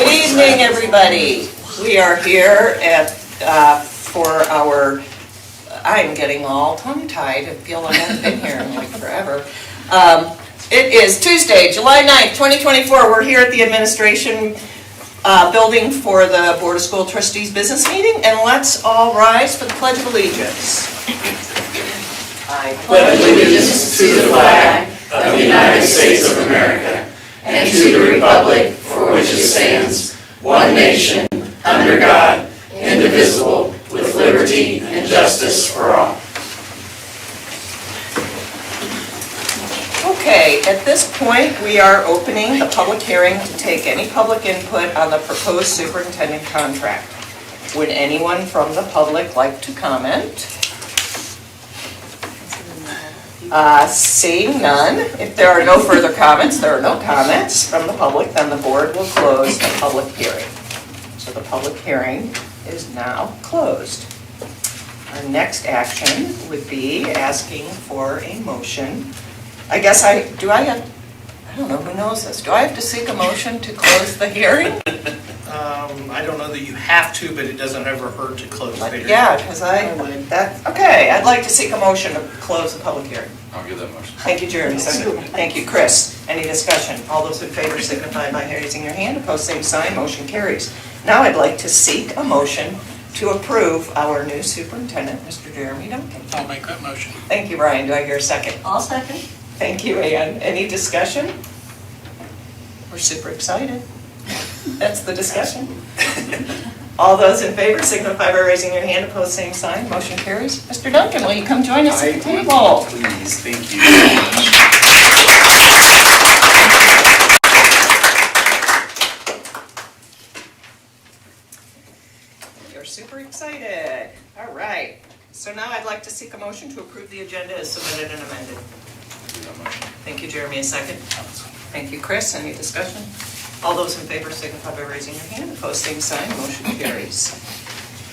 Good evening, everybody. We are here for our, I'm getting all tongue-tied. I feel like I've been here like forever. It is Tuesday, July 9th, 2024. We're here at the administration building for the Board of School Trustees business meeting, and let's all rise for the Pledge of Allegiance. I pledge allegiance to the flag of the United States of America and to the republic for which it stands, one nation, under God, indivisible, with liberty and justice for all. Okay, at this point, we are opening the public hearing to take any public input on the proposed superintendent contract. Would anyone from the public like to comment? Seeing none, if there are no further comments, there are no comments from the public, then the board will close the public hearing. So the public hearing is now closed. Our next action would be asking for a motion. I guess I don't know, who knows this? Do I have to seek a motion to close the hearing? I don't know that you have to, but it doesn't ever hurt to close the hearing. Yeah, because okay, I'd like to seek a motion to close the public hearing. I'll give that motion. Thank you, Jeremy. Thank you, Chris. Any discussion? All those in favor signify by raising your hand. Opposed, same sign. Motion carries. Now I'd like to seek a motion to approve our new superintendent, Mr. Jeremy Duncan. I'll make that motion. Thank you, Brian. Do I hear a second? I'll second. Thank you, Ann. Any discussion? We're super excited. That's the discussion. All those in favor signify by raising your hand. Opposed, same sign. Motion carries. Mr. Duncan, will you come join us at the table? Please, thank you very much. You're super excited. All right. So now I'd like to seek a motion to approve the agenda as submitted and amended. Thank you, Jeremy. A second. Thank you, Chris. Any discussion? All those in favor signify by raising your hand. Opposed, same sign. Motion carries.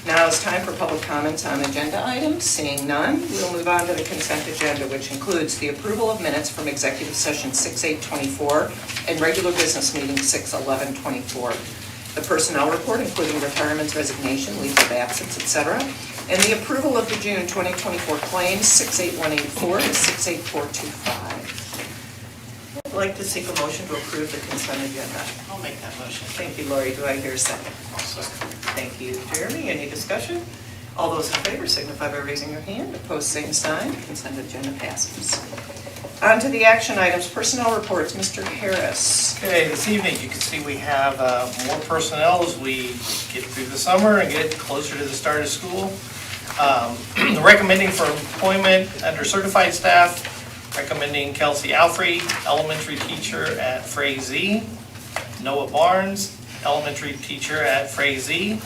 Now it's time for public comments on agenda items. Seeing none, we'll move on to the consent agenda, which includes the approval of minutes from executive session 6/8/24 and regular business meeting 6/11/24. The personnel report, including retirements, resignation, leaves of absence, etc., and the approval of the June 2024 claims 68184 to 68425. I'd like to seek a motion to approve the consent agenda. I'll make that motion. Thank you, Lori. Do I hear a second? Thank you, Jeremy. Any discussion? All those in favor signify by raising your hand. Opposed, same sign. Consent agenda passes. On to the action items. Personnel reports. Mr. Harris. Okay, this evening you can see we have more personnel as we get through the summer and get closer to the start of school. Recommending for employment under certified staff, recommending Kelsey Alfrey, elementary teacher at Frazee, Noah Barnes, elementary teacher at Frazee,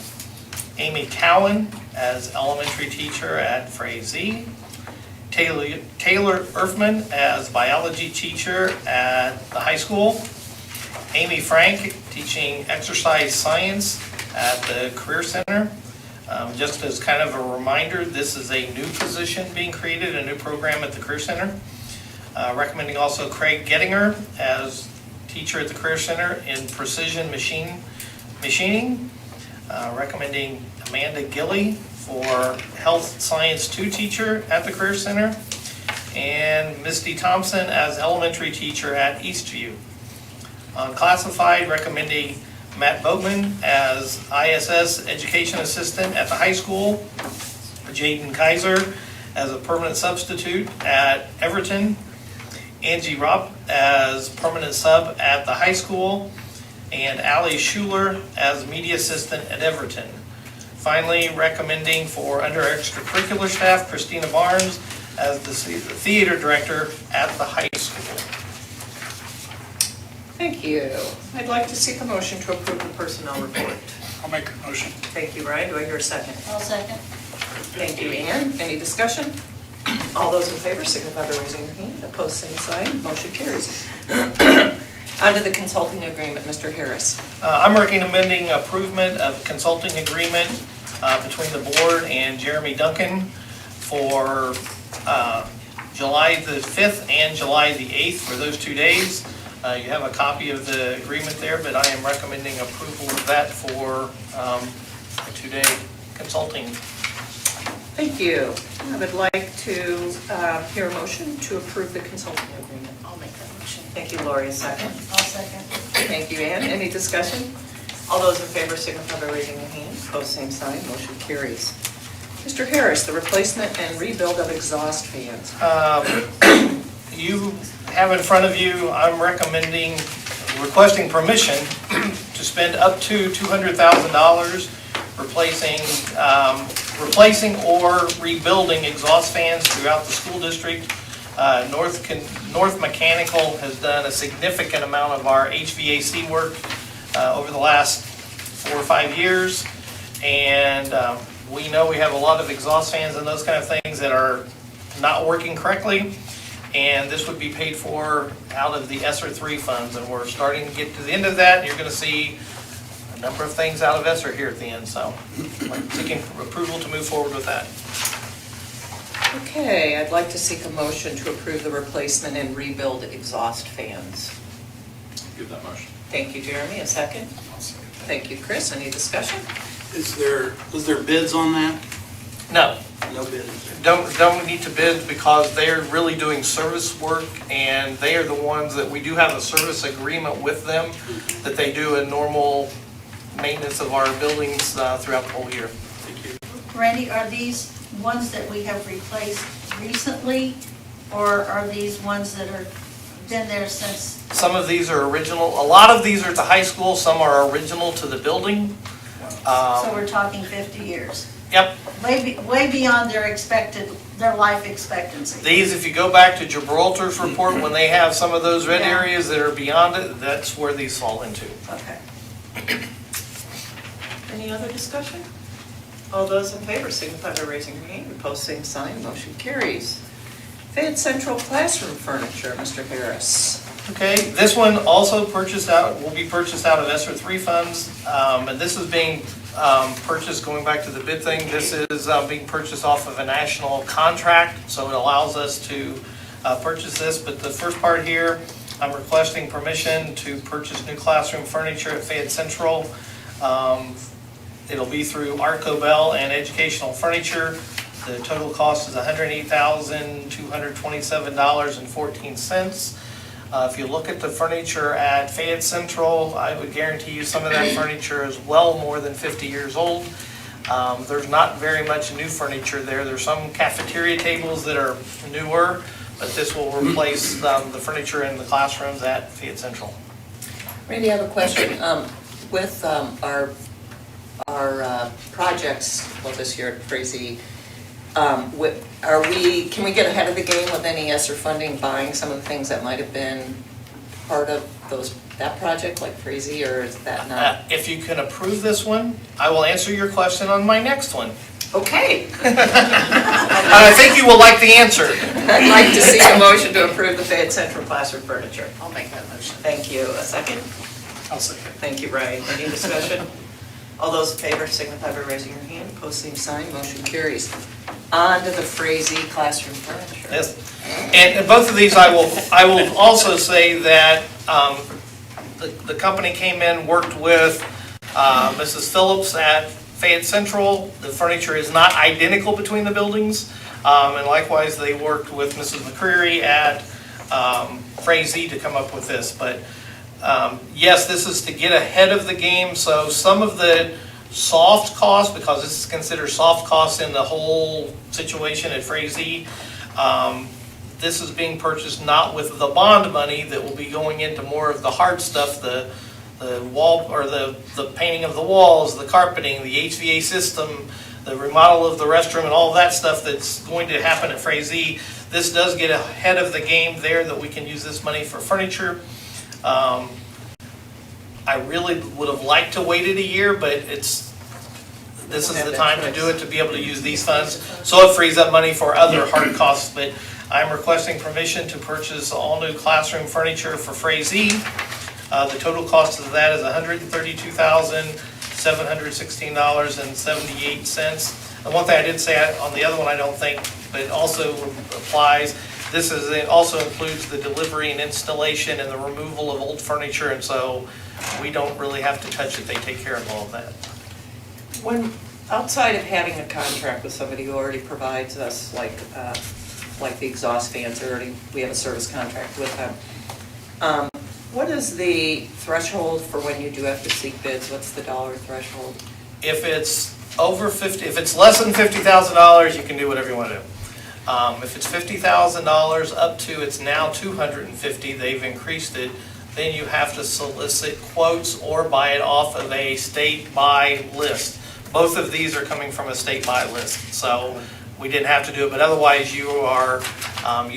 Amy Cowan as elementary teacher at Frazee, Taylor Erfman as biology teacher at the high school, Amy Frank teaching exercise science at the Career Center. Just as kind of a reminder, this is a new position being created, a new program at the Career Center. Recommending also Craig Gettinger as teacher at the Career Center in precision machining. Recommending Amanda Gilly for Health Science 2 teacher at the Career Center. And Misty Thompson as elementary teacher at Eastview. Classified, recommending Matt Boatman as ISS education assistant at the high school. Jaden Kaiser as a permanent substitute at Everton. Angie Ropp as permanent sub at the high school, and Allie Schuler as media assistant at Everton. Finally, recommending for under extracurricular staff, Christina Barnes as the theater director at the high school. Thank you. I'd like to seek a motion to approve the personnel report. I'll make a motion. Thank you, Ryan. Do I hear a second? I'll second. Thank you, Ann. Any discussion? All those in favor signify by raising your hand. Opposed, same sign. Motion carries. On to the consulting agreement, Mr. Harris. I'm recommending approval of consulting agreement between the board and Jeremy Duncan for July the 5th and July the 8th for those 2 days. You have a copy of the agreement there, but I am recommending approval of that for a 2-day consulting. Thank you. I would like to hear a motion to approve the consulting agreement. I'll make that motion. Thank you, Lori, a second. I'll second. Thank you, Ann. Any discussion? All those in favor signify by raising your hand. Opposed, same sign. Motion carries. Mr. Harris, the replacement and rebuild of exhaust fans. You have in front of you, I'm requesting permission to spend up to $200,000 replacing or rebuilding exhaust fans throughout the school district. North Mechanical has done a significant amount of our HVAC work over the last 4 or 5 years, and we know we have a lot of exhaust fans and those kind of things that are not working correctly, and this would be paid for out of the ESSER 3 funds, and we're starting to get to the end of that, and you're going to see a number of things out of ESSER here at the end, so I'm seeking approval to move forward with that. Okay, I'd like to seek a motion to approve the replacement and rebuild exhaust fans. Give that motion. Thank you, Jeremy. A second. Thank you, Chris. Any discussion? Was there bids on that? No, No bids. don't need to bid because they're really doing service work, and they are the ones that we do have a service agreement with them, that they do a normal maintenance of our buildings throughout the whole year. Thank you. Randy, are these ones that we have replaced recently, or are these ones that are been there since? Some of these are original, a lot of these are at the high school, some are original to the building. So we're talking 50 years. Yep, Way beyond their life expectancy. these, if you go back to Gibraltar's report, when they have some of those red Yeah. areas that are beyond it, that's where these fall into. Okay. Any other discussion? All those in favor signify by raising your hand. Opposed, same sign. Motion carries. Fayette Central classroom furniture, Mr. Harris. Okay, this one also will be purchased out of ESSER 3 funds, and this is being purchased, going back to the bid thing, this is being purchased off of a national contract, so it allows us to purchase this, but the first part here, I'm requesting permission to purchase new classroom furniture at Fayette Central. It'll be through Arco Bell and Educational Furniture. The total cost is $108,227.14. If you look at the furniture at Fayette Central, I would guarantee you some of that furniture is well more than 50 years old. There's not very much new furniture there. There's some cafeteria tables that are newer, but this will replace the furniture in the classrooms at Fayette Central. Randy, I have a question. With our projects, this year at Frazee, can we get ahead of the game with any ESSER funding, buying some of the things that might have been part of that project, like Frazee, or is that not? If you can approve this one, I will answer your question on my next one. Okay. And I think you will like the answer. I'd like to see a motion to approve the Fayette Central classroom furniture. I'll make that motion. Thank you. A second? I'll second. Thank you, Brian. Any discussion? All those in favor signify by raising your hand. Opposed, same sign. Motion carries. On to the Frazee classroom furniture. Yes, and both of these, I will also say that the company came in, worked with Mrs. Phillips at Fayette Central. The furniture is not identical between the buildings, and likewise they worked with Mrs. McCreary at Frazee to come up with this. But yes, this is to get ahead of the game, so some of the soft costs, because this is considered soft costs in the whole situation at Frazee, this is being purchased not with the bond money that will be going into more of the hard stuff, the wall, or the painting of the walls, the carpeting, the HVAC system, the remodel of the restroom, and all that stuff that's going to happen at Frazee. This does get ahead of the game there, that we can use this money for furniture. I really would have liked to waited a year, but this is the time to do it, to be able to use these funds. So it frees up money for other hard costs, but I'm requesting permission to purchase all new classroom furniture for Frazee. The total cost of that is $132,716.78. And one thing I did say on the other one, I don't think, but it also applies, It also includes the delivery and installation and the removal of old furniture, and so we don't really have to touch it. They take care of all of that. When, outside of having a contract with somebody who already provides us, like the exhaust fans, we have a service contract with them. What is the threshold for when you do have to seek bids? What's the dollar threshold? If it's if it's less than $50,000, you can do whatever you want to do. If it's $50,000 up to, it's now $250,000, they've increased it, then you have to solicit quotes or buy it off of a state buy list. Both of these are coming from a state buy list, so we didn't have to do it, but otherwise you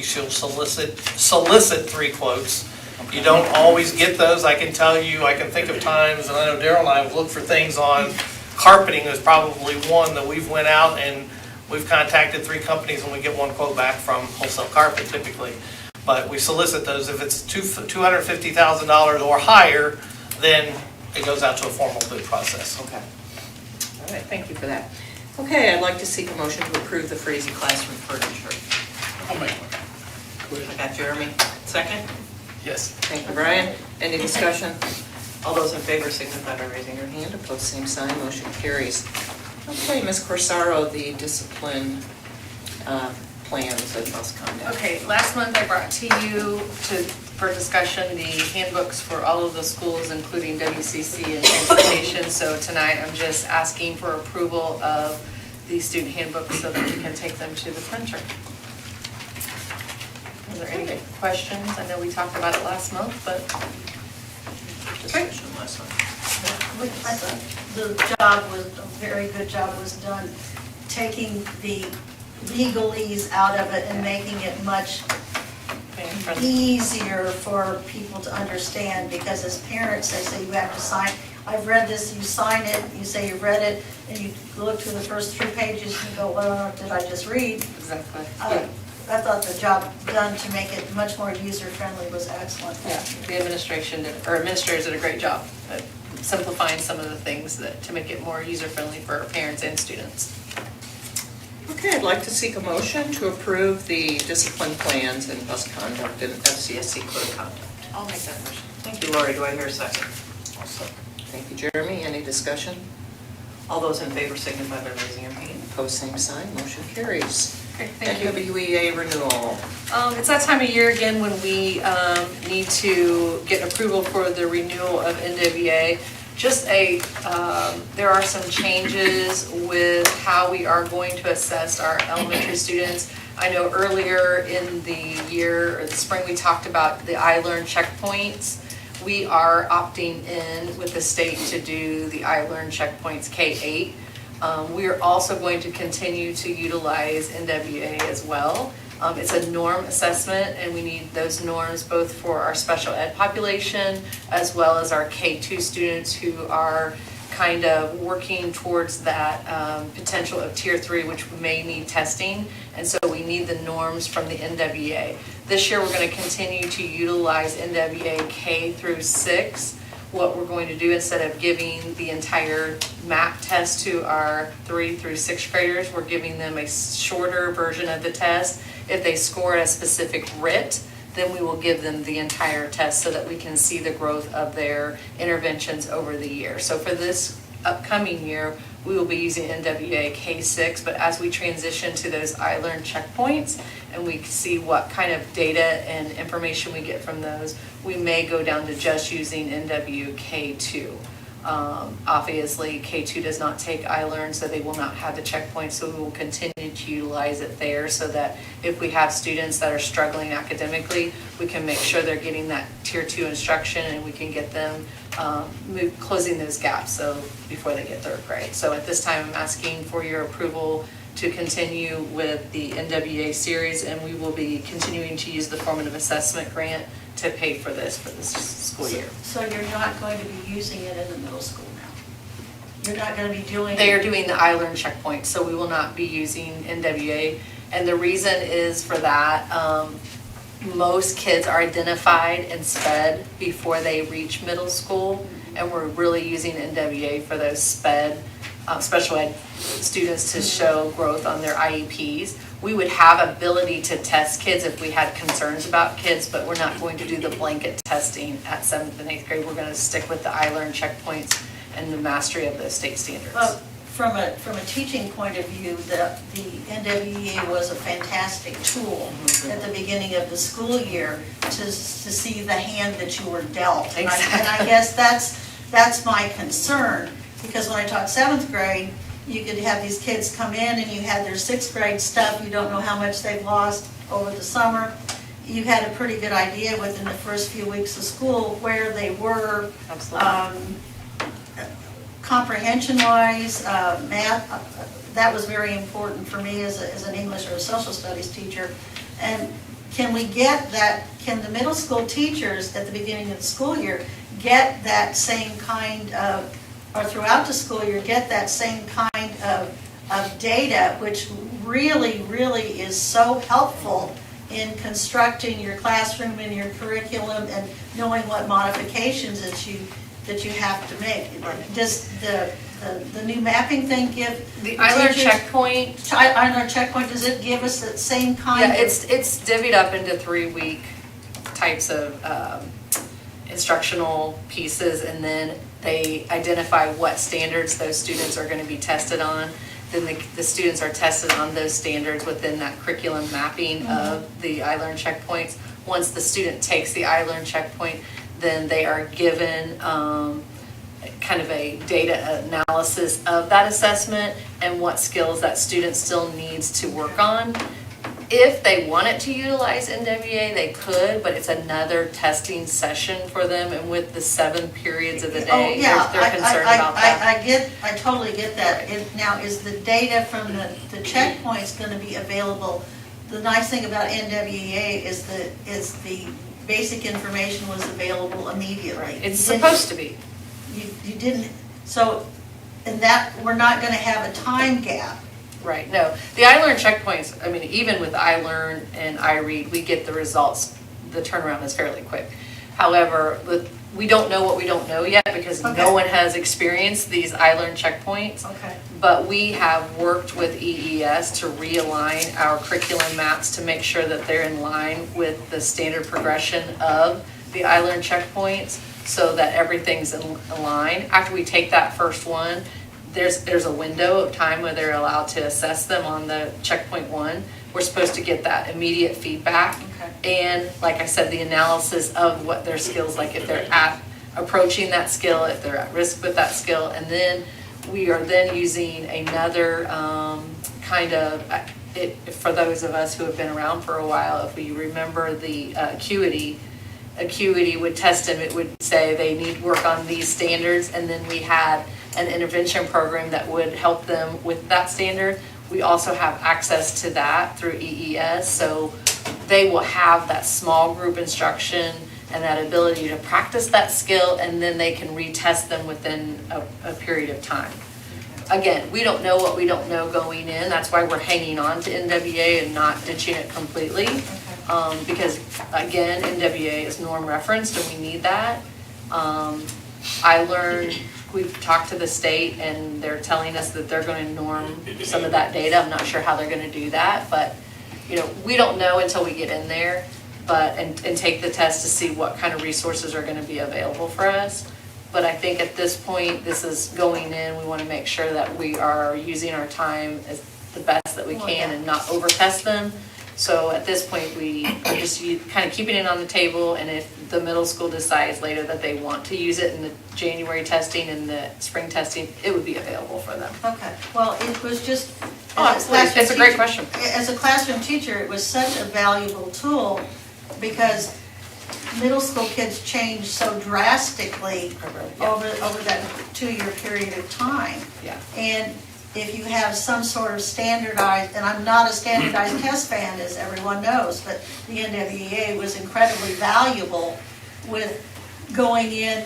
should solicit 3 quotes. You don't always get those. I can tell you, I can think of times, and I know Daryl and I have looked for things on carpeting. Is probably one that we've went out and we've contacted 3 companies and we get 1 quote back from Wholesale Carpet typically. But we solicit those. If it's $250,000 or higher, then it goes out to a formal bid process. Okay. All right, thank you for that. Okay, I'd like to seek a motion to approve the Frazee Classroom furniture. I'll make one. I got Jeremy. Second? Yes. Thank you, Brian. Any discussion? All those in favor signify by raising your hand. Opposed, same sign. Motion carries. Okay, Ms. Corsaro, the discipline plans and bus conduct. Okay, last month I brought to you for discussion the handbooks for all of the schools, including WCC and transportation. So tonight I'm just asking for approval of the student handbooks so that we can take them to the printer. Are there any questions? I know we talked about it last month, but Discussion last one. I thought the job was, a very good job was done, taking the legalese out of it and making it much easier for people to understand, because as parents, they say you have to sign, I've read this, you sign it, you say you've read it, and you look through the first 3 pages and you go, well, did I just read? exactly. I thought the job done to make it much more user-friendly was excellent. Yeah, the administrators did a great job at simplifying some of the things to make it more user-friendly for our parents and students. Okay, I'd like to seek a motion to approve the discipline plans and bus conduct and FCSC code of conduct. I'll make that motion. Thank you, Lori. Do I hear a second? Thank you, Jeremy. Any discussion? All those in favor signify by raising your hand. Opposed, same sign. Motion carries. Okay, thank you. NWEA renewal. It's that time of year again when we need to get approval for the renewal of NWEA. There are some changes with how we are going to assess our elementary students. I know earlier in the year, or the spring, we talked about the iLearn checkpoints. We are opting in with the state to do the iLearn checkpoints K-8. We are also going to continue to utilize NWEA as well. It's a norm assessment, and we need those norms both for our special ed population as well as our K-2 students who are kind of working towards that potential of Tier 3, which may need testing, and so we need the norms from the NWEA. This year we're going to continue to utilize NWEA K through 6. What we're going to do, instead of giving the entire MAP test to our 3 through 6 graders, we're giving them a shorter version of the test. If they score a specific RIT, then we will give them the entire test so that we can see the growth of their interventions over the year. So for this upcoming year, we will be using NWEA K6, but as we transition to those iLearn checkpoints and we see what kind of data and information we get from those, we may go down to just using NW K2. Obviously, K2 does not take iLearn, so they will not have the checkpoints, so we will continue to utilize it there so that if we have students that are struggling academically, we can make sure they're getting that Tier 2 instruction and we can get them closing those gaps so before they get 3rd grade. So at this time, I'm asking for your approval to continue with the NWEA series, and we will be continuing to use the formative assessment grant to pay for this school year. So you're not going to be using it in the middle school now? You're not going to be doing? They are doing the iLearn checkpoint, so we will not be using NWEA. And the reason is for that, most kids are identified and sped before they reach middle school, and we're really using NWEA for those sped special ed students to show growth on their IEPs. We would have ability to test kids if we had concerns about kids, but we're not going to do the blanket testing at 7th and 8th grade. We're going to stick with the iLearn checkpoints and the mastery of those state standards. Well, from a teaching point of view, the NWEA was a fantastic tool at the beginning of the school year to see the hand that you were dealt. And I guess that's my concern, because when I taught 7th grade, you could have these kids come in and you had their 6th grade stuff, you don't know how much they've lost over the summer. You had a pretty good idea within the first few weeks of school where they were. Absolutely. Comprehension-wise, math, that was very important for me as an English or a social studies teacher. And can we get that, can the middle school teachers at the beginning of the school year get that same kind of, or throughout the school year, get that same kind of data, which really, really is so helpful in constructing your classroom and your curriculum and knowing what modifications that you have to make. Does the new mapping thing give The iLearn checkpoint. iLearn checkpoint, does it give us that same kind Yeah, of? it's divvied up into 3-week types of instructional pieces, and then they identify what standards those students are going to be tested on. Then the students are tested on those standards within that curriculum mapping of the iLearn checkpoints. Once the student takes the iLearn checkpoint, then they are given kind of a data analysis of that assessment and what skills that student still needs to work on. If they wanted to utilize NWEA, they could, but it's another testing session for them, and with the 7 periods of the day, they're concerned about that. I totally get that. Now, is the data from the checkpoints going to be available? The nice thing about NWEA is the basic information was available immediately. It's supposed to be. You didn't, so, and that, we're not going to have a time gap. Right, no. The iLearn checkpoints, I mean, even with iLearn and iRead, we get the results, the turnaround is fairly quick. However, we don't know what we don't know yet, because no one has experienced these iLearn checkpoints. Okay. But we have worked with EES to realign our curriculum maps to make sure that they're in line with the standard progression of the iLearn checkpoints, so that everything's in line. After we take that first one, there's a window of time where they're allowed to assess them on the checkpoint 1. We're supposed to get that immediate feedback. Okay. And like I said, the analysis of what their skills, like if they're approaching that skill, if they're at risk with that skill. And then we are then using another kind of, for those of us who have been around for a while, if we remember the acuity would test them, it would say they need work on these standards, and then we had an intervention program that would help them with that standard. We also have access to that through EES, so they will have that small group instruction and that ability to practice that skill, and then they can retest them within a period of time. Again, we don't know what we don't know going in. That's why we're hanging on to NWEA and not ditching it completely. Because again, NWEA is norm referenced and we need that. iLearn, we've talked to the state and they're telling us that they're going to norm some of that data. I'm not sure how they're going to do that, but we don't know until we get in there, and take the test to see what kind of resources are going to be available for us. But I think at this point, this is going in, we want to make sure that we are using our time as the best that we can and not over test them. So at this point, we are just kind of keeping it on the table, and if the middle school decides later that they want to use it in the January testing and the spring testing, it would be available for them. Okay, well, it was just. Oh, absolutely. It's a great question. As a classroom teacher, it was such a valuable tool, because middle school kids change so drastically over that 2-year period of time. Yeah. And if you have some sort of standardized, and I'm not a standardized test fan, as everyone knows, but the NWEA was incredibly valuable with going in.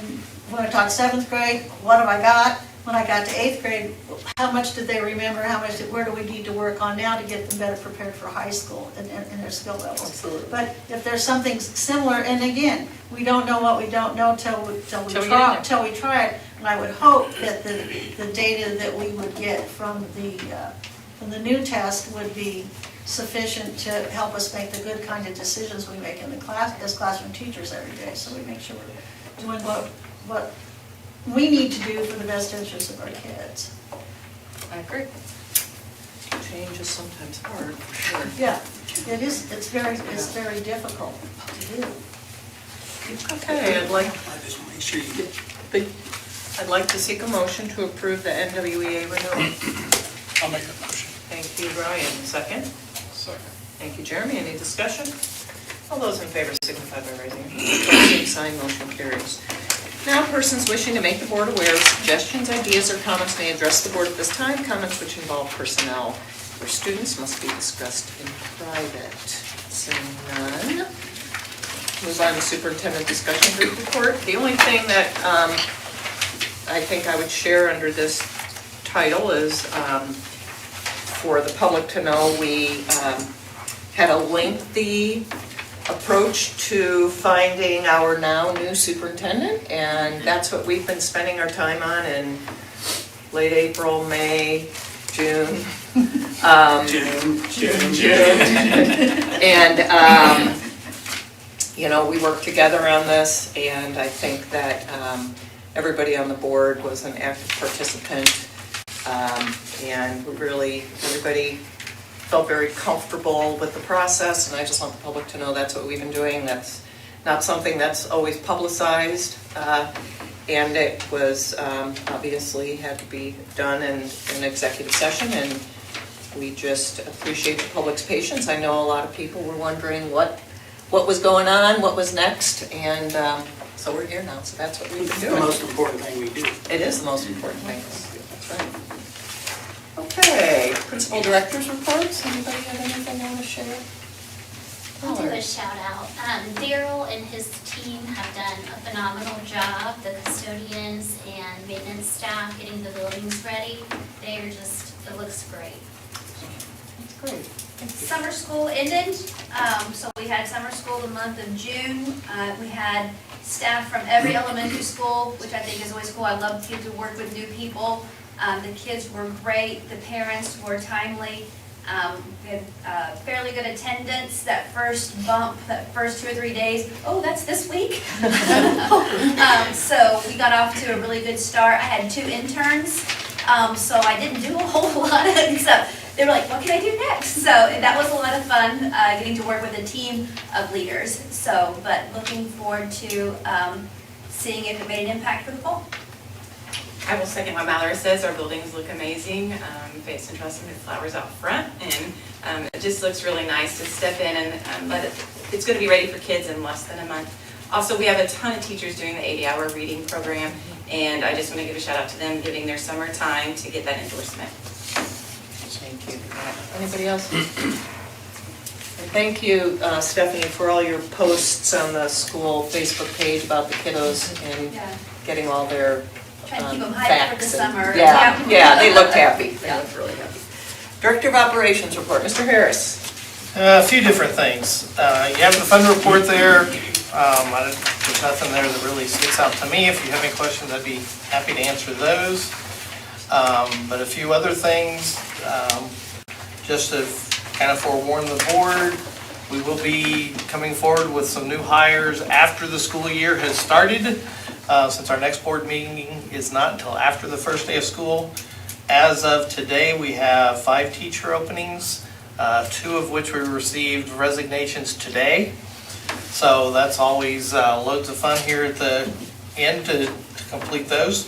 When I taught 7th grade, what have I got? When I got to 8th grade, how much did they remember? Where do we need to work on now to get them better prepared for high school and their skill levels? Absolutely. But if there's something similar, and again, we don't know what we don't know till we try it. And I would hope that the data that we would get from the new test would be sufficient to help us make the good kind of decisions we make in the class, as classroom teachers every day. So we make sure we're doing what we need to do for the best interest of our kids. I agree. Change is sometimes hard, for sure. Yeah, it is, it's very difficult to do. Okay, I'd like I just want to make sure you get, I'd like to seek a motion to approve the NWEA renewal. I'll make that motion. Thank you, Brian. Second? Second. Thank you, Jeremy. Any discussion? All those in favor signify by raising your hand. Same sign, motion carries. Now, persons wishing to make the board aware of suggestions, ideas, or comments may address the board at this time. Comments which involve personnel or students must be discussed in private. Seeing none. Move on to superintendent discussion group report. The only thing that I think I would share under this title is for the public to know, we had a lengthy approach to finding our now new superintendent, and that's what we've been spending our time on in late April, May, June. June. And, you know, we worked together on this, and I think that everybody on the board was an active participant, and really, everybody felt very comfortable with the process, and I just want the public to know that's what we've been doing. That's not something that's always publicized, and it was obviously had to be done in an executive session, and we just appreciate the public's patience. I know a lot of people were wondering what was going on, what was next, and so we're here now, so that's what we've been It's the doing. most important thing we do. It is the most important thing, that's right. Okay, principal director's reports, anybody have anything they want to share? I'll do a shout out. Daryl and his team have done a phenomenal job, the custodians and maintenance staff getting the buildings ready. They are just, it looks great. That's great. Summer school ended, so we had summer school the month of June. We had staff from every elementary school, which I think is always cool. I love to get to work with new people. The kids were great, the parents were timely. We had fairly good attendance. That first bump, that first 2 or 3 days, oh, that's this week? So we got off to a really good start. I had 2 interns, so I didn't do a whole lot except they were like, what can I do next? So that was a lot of fun, getting to work with a team of leaders. So, but looking forward to seeing if it made an impact for the fall. I will second what Mallory says. Our buildings look amazing. Fayette Central has some new flowers out front, and it just looks really nice to step in and let it. It's going to be ready for kids in less than a month. Also, we have a ton of teachers doing the 80-hour reading program, and I just want to give a shout out to them giving their summer time to get that endorsement. Thank you. Anybody else? And thank you, Stephanie, for all your posts on the school Facebook page about the kiddos and Yeah. getting all their Trying to keep them hyped for the facts summer. Yeah, they looked happy. They Yeah. looked really happy. Director of Operations report, Mr. Harris. A few different things. You have the fund report there. There's nothing there that really sticks out to me. If you have any questions, I'd be happy to answer those. But a few other things, just to kind of forewarn the board, we will be coming forward with some new hires after the school year has started, since our next board meeting is not until after the first day of school. As of today, we have 5 teacher openings, 2 of which we received resignations today. So that's always loads of fun here at the end to complete those.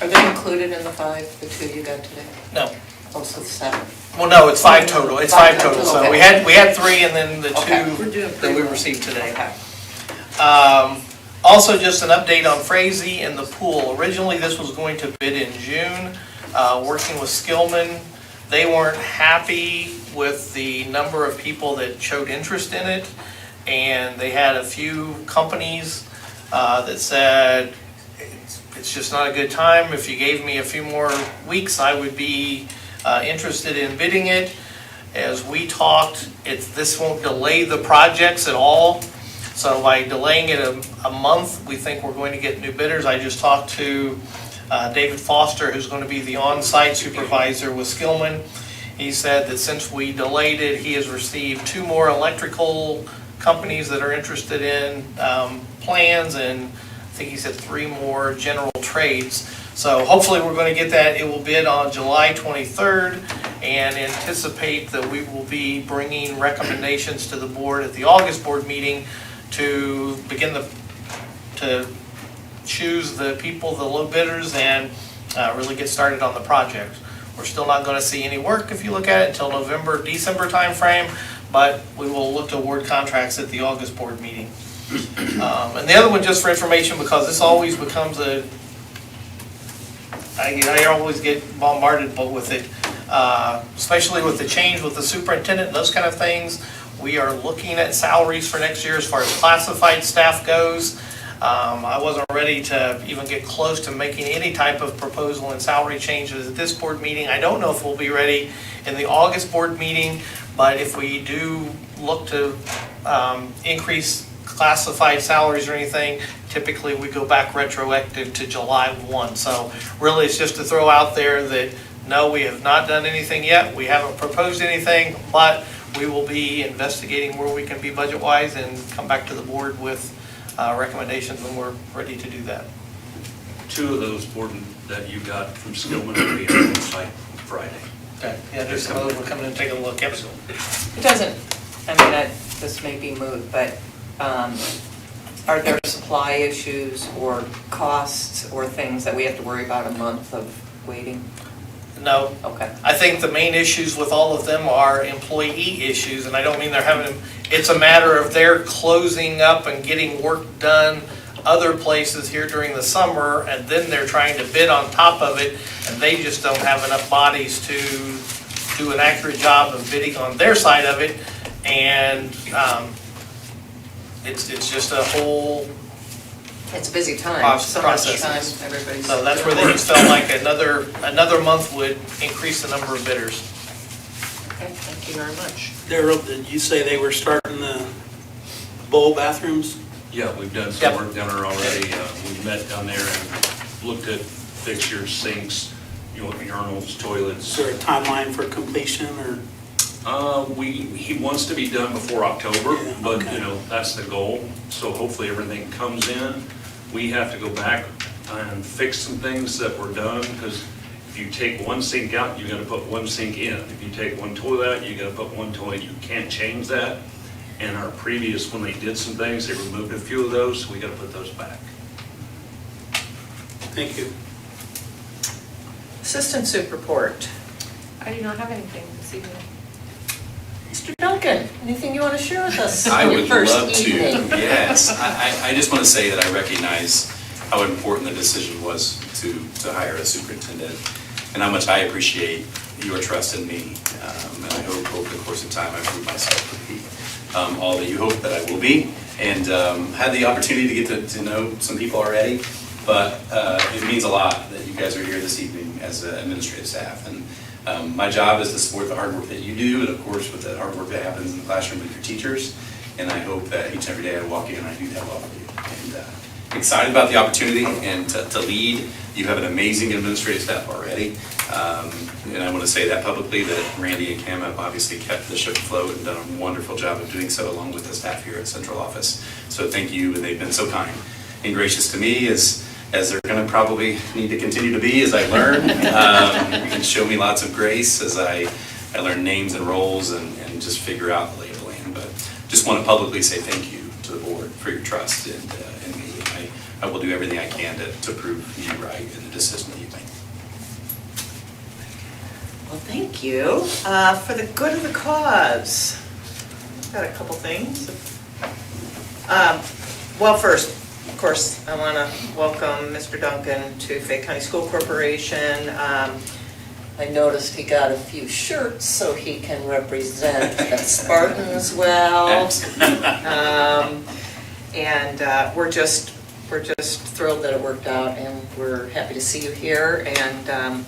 Are they included in the 5, the 2 you got today? No. Oh, so 7. Well, no, it's 5 total. It's 5 total. So Okay. we had 3 and then the 2 Okay. We're doing that pretty we well. received today. Okay. Also, just an update on Frazee and the pool. Originally, this was going to bid in June. Working with Skillman, they weren't happy with the number of people that showed interest in it. And they had a few companies that said, it's just not a good time. If you gave me a few more weeks, I would be interested in bidding it. As we talked, this won't delay the projects at all. So by delaying it a month, we think we're going to get new bidders. I just talked to David Foster, who's going to be the on-site supervisor with Skillman. He said that since we delayed it, he has received 2 more electrical companies that are interested in plans, and I think he said 3 more general trades. So hopefully we're going to get that. It will bid on July 23rd, and anticipate that we will be bringing recommendations to the board at the August board meeting to begin to choose the people, the low bidders, and really get started on the project. We're still not going to see any work if you look at it until November, December timeframe, but we will look to award contracts at the August board meeting. And the other one, just for information, because this always becomes I always get bombarded with it, especially with the change with the superintendent and those kind of things. We are looking at salaries for next year as far as classified staff goes. I wasn't ready to even get close to making any type of proposal and salary changes at this board meeting. I don't know if we'll be ready in the August board meeting, but if we do look to increase classified salaries or anything, typically we go back retroactive to July 1. So really it's just to throw out there that no, we have not done anything yet. We haven't proposed anything, but we will be investigating where we can be budget-wise and come back to the board with recommendations when we're ready to do that. 2 of those board that you got from Skillman will be on site Friday. Okay, yeah, there's some others, we're coming in and taking a look. Yep. It doesn't, I mean, this may be moot, but are there supply issues or costs or things that we have to worry about a month of waiting? No. Okay. I think the main issues with all of them are employee issues, and I don't mean they're having, it's a matter of they're closing up and getting work done other places here during the summer, and then they're trying to bid on top of it, and they just don't have enough bodies to do an accurate job of bidding on their side of it, and it's just a whole It's a busy time, so much time, processes. everybody's. So that's where they just felt like another month would increase the number of bidders. Okay, thank you very much. Daryl, did you say they were starting the bowl bathrooms? Yeah, we've done some work down there already. We met down there and looked at fixtures, sinks, urinals, toilets. Is there a timeline for completion or? He wants to be done before October, Yeah, but okay. That's the goal. So hopefully everything comes in. We have to go back and fix some things that were done, because if you take one sink out, you gotta put one sink in. If you take one toilet out, you gotta put one toilet. You can't change that. And our previous, when they did some things, they removed a few of those, so we gotta put those back. Thank you. Assistant Sup report. I do not have anything this evening. Mr. Duncan, anything you want to share with us? I on your would first love to, evening? yes. I just want to say that I recognize how important the decision was to hire a superintendent, and how much I appreciate your trust in me. And I hope over the course of time I prove myself to be all that you hope that I will be. And had the opportunity to get to know some people already, but it means a lot that you guys are here this evening as administrative staff. And my job is to support the hard work that you do, and of course with the hard work that happens in the classroom with your teachers. And I hope that each and every day I walk in and I do that well for you. And excited about the opportunity and to lead. You have an amazing administrative staff already. And I want to say that publicly, that Randy and Cam have obviously kept the ship afloat and done a wonderful job of doing so, along with the staff here at Central Office. So thank you, and they've been so kind and gracious to me, as they're going to probably need to continue to be as I learn. And show me lots of grace as I learn names and roles and just figure out the lay of the land. But just want to publicly say thank you to the board for your trust in me. I will do everything I can to prove you right in the decision that you make. Well, thank you. For the good of the cause, got a couple things. Well, first, of course, I want to welcome Mr. Duncan to Fayette County School Corporation. I noticed he got a few shirts so he can represent the Spartans well. And we're just thrilled that it worked out, and we're happy to see you here. And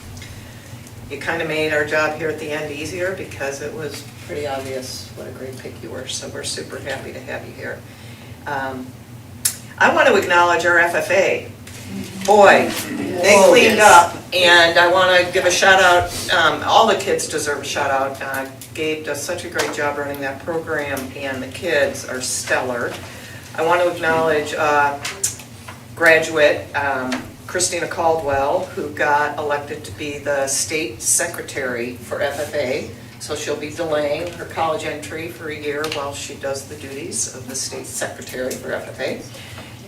you kind of made our job here at the end easier, because it was pretty obvious what a great pick you were. So we're super happy to have you here. I want to acknowledge our FFA. Boy, they Oh, cleaned yes. up, and I want to give a shout out, all the kids deserve a shout out. Gabe does such a great job running that program, and the kids are stellar. I want to acknowledge graduate Christina Caldwell, who got elected to be the state secretary for FFA. So she'll be delaying her college entry for a year while she does the duties of the state secretary for FFA.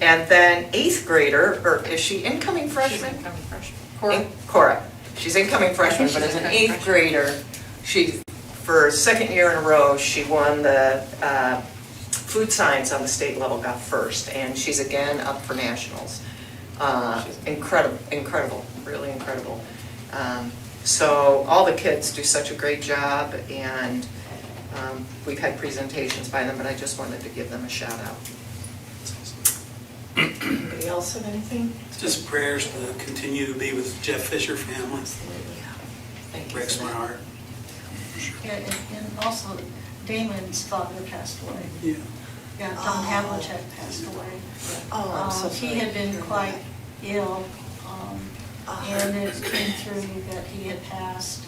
And then 8th grader, or is she incoming freshman? Cora. She's incoming freshman, but as an 8th grader, she, for second year in a row, she won the food science on the state level, got first, and she's again up for nationals. Incredible, really incredible. So all the kids do such a great job, and we've had presentations by them, but I just wanted to give them a shout out. Anybody else have anything? Just prayers to continue to be with Jeff Fisher family. Thank you. Breaks my heart. And also Damon's father passed away. Yeah. Yeah, Tom Havlicek passed away. Oh, I'm so sorry. He had been quite ill, and it came through that he had passed.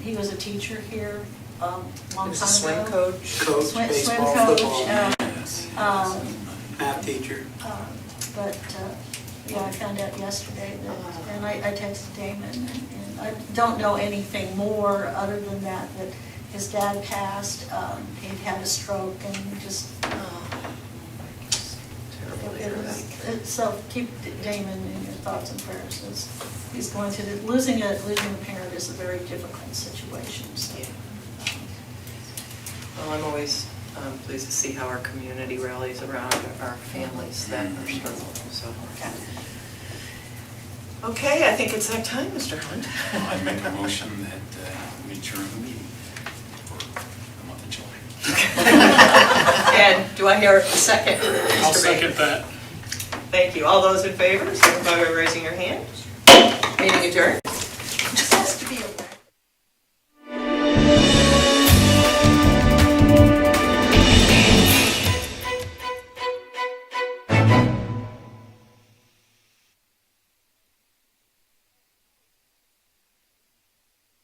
He was a teacher here long time ago. He was a swim coach. Coach, Swim baseball, coach, football. Math teacher. But, yeah, I found out yesterday that, and I texted Damon, and I don't know anything more other than that his dad passed, he'd had a stroke, and just, Terrible to it hear was, that. so keep Damon in your thoughts and prayers, as he's going through, losing a parent is a very difficult situation, so. Well, I'm always pleased to see how our community rallies around our families that are struggling, so. Okay, I think it's that time, Mr. Hunt. I make a motion that we adjourn the meeting for the month of July. And do I hear a second? I'll Mr. Baker? second that. Thank you. All those in favor, signify by raising your hand. Meeting adjourned.